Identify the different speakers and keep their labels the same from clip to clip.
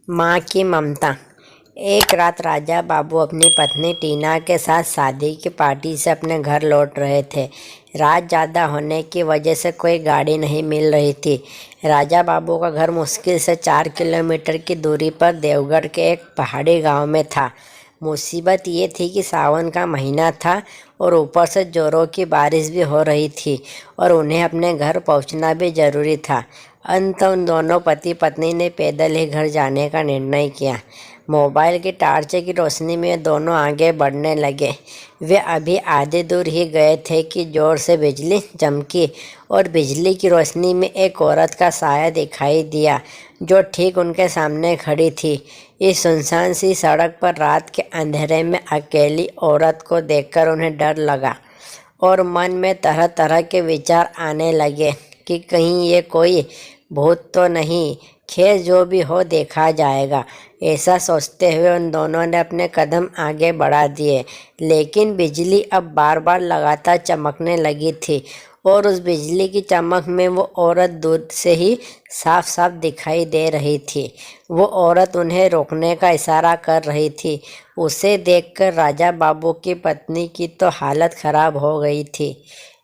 Speaker 1: माँ की ममता। एक रात राजा बाबू अपनी पत्नी टीना के साथ शादी की पार्टी से अपने घर लौट रहे थे। रात ज़्यादा होने की वजह से कोई गाड़ी नहीं मिल रही थी। राजा बाबू का घर मुश्किल से 4 किलोमीटर की दूरी पर देवगढ़ के एक पहाड़ी गांव में था। मुसीबत ये थी कि सावन का महीना था और ऊपर से जोरों की बारिश भी हो रही थी और उन्हें अपने घर पहुंचना भी ज़रूरी था। अंत उन दोनों पति पत्नी ने पैदल ही घर जाने का निर्णय किया। मोबाइल की टार्च की रोशनी में दोनों आगे बढ़ने लगे। वे अभी आधे दूर ही गए थे कि जोर से बिजली चमकी और बिजली की रोशनी में एक औरत का साया दिखाई दिया जो ठीक उनके सामने खड़ी थी। इस सुनसान सी सड़क पर रात के अंधेरे में अकेली औरत को देखकर उन्हें डर लगा और मन में तरह तरह के विचार आने लगे कि कहीं ये कोई भूत तो नहीं। खैर जो भी हो देखा जाएगा, ऐसा सोचते हुए उन दोनों ने अपने कदम आगे बढ़ा दिए। लेकिन बिजली अब बार बार लगातार चमकने लगी थी और उस बिजली की चमक में वो औरत दूर से ही साफ साफ दिखाई दे रही थी। वो औरत उन्हें रोकने का इशारा कर रही थी। उसे देखकर राजा बाबू की पत्नी की तो हालत खराब हो गई थी।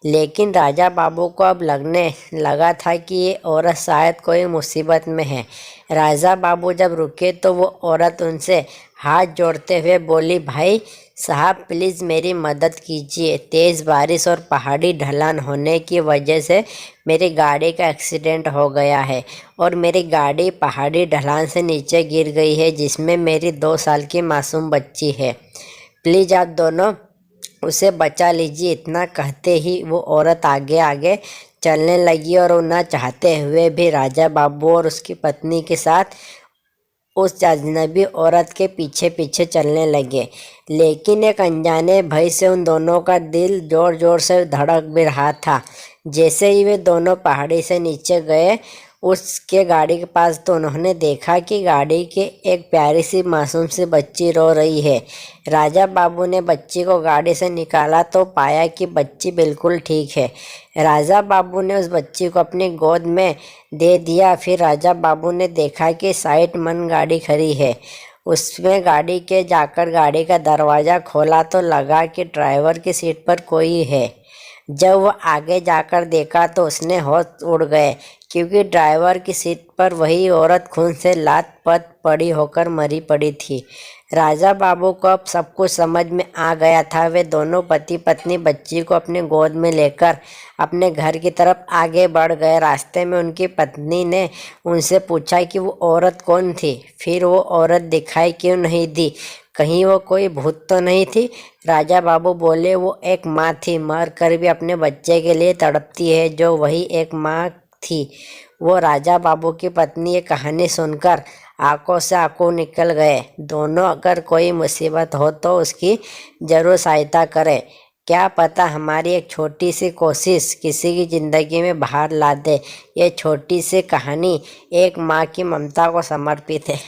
Speaker 1: लेकिन राजा बाबू को अब लगने लगा था कि ये औरत शायद कोई मुसीबत में है। राजा बाबू जब रुके तो वो औरत उनसे हाथ जोड़ते हुए बोली, भाई साहब प्लीज़ मेरी मदद कीजिए। तेज़ बारिश और पहाड़ी ढलान होने की वजह से मेरी गाड़ी का एक्सीडेंट हो गया है और मेरी गाड़ी पहाड़ी ढलान से नीचे गिर गई है जिसमें मेरी 2 साल की मासूम बच्ची है। प्लीज़ आप दोनों उसे बचा लीजिए। इतना कहते ही वो औरत आगे आगे चलने लगी और न चाहते हुए भी राजा बाबू और उसकी पत्नी के साथ उस अजनबी औरत के पीछे पीछे चलने लगे। लेकिन एक अनजाने भय से उन दोनों का दिल जोर जोर से धड़क भी रहा था। जैसे ही वे दोनों पहाड़ी से नीचे गए उसके गाड़ी के पास तो उन्होंने देखा कि गाड़ी के एक प्यारी सी मासूम सी बच्ची रो रही है। राजा बाबू ने बच्ची को गाड़ी से निकाला तो पाया कि बच्ची बिल्कुल ठीक है। राजा बाबू ने उस बच्ची को अपनी गोद में दे दिया। फिर राजा बाबू ने देखा कि साइड मन गाड़ी खड़ी है। उसमें गाड़ी के जाकर गाड़ी का दरवाज़ा खोला तो लगा कि ड्राइवर की सीट पर कोई है। जब वह आगे जाकर देखा तो उसने होश उड़ गए क्योंकि ड्राइवर की सीट पर वही औरत खून से लात-पत पड़ी होकर मरी पड़ी थी। राजा बाबू को अब सब कुछ समझ में आ गया था। वे दोनों पति पत्नी बच्ची को अपने गोद में लेकर अपने घर की तरफ आगे बढ़ गए। रास्ते में उनकी पत्नी ने उनसे पूछा कि वो औरत कौन थी। फिर वो औरत दिखाई क्यों नहीं दी, कहीं वो कोई भूत तो नहीं थी। राजा बाबू बोले, वो एक माँ थी, मर कर भी अपने बच्चे के लिए तड़पती है, जो वही एक माँ थी। वो राजा बाबू की पत्नी ये कहानी सुनकर आंखों से आंसू निकल गए। दोनों अगर कोई मुसीबत हो तो उसकी जरूर सहायता करें। क्या पता हमारी एक छोटी सी कोशिश किसी की ज़िंदगी में बाहर ला दे। ये छोटी सी कहानी एक माँ की ममता को समर्पित है।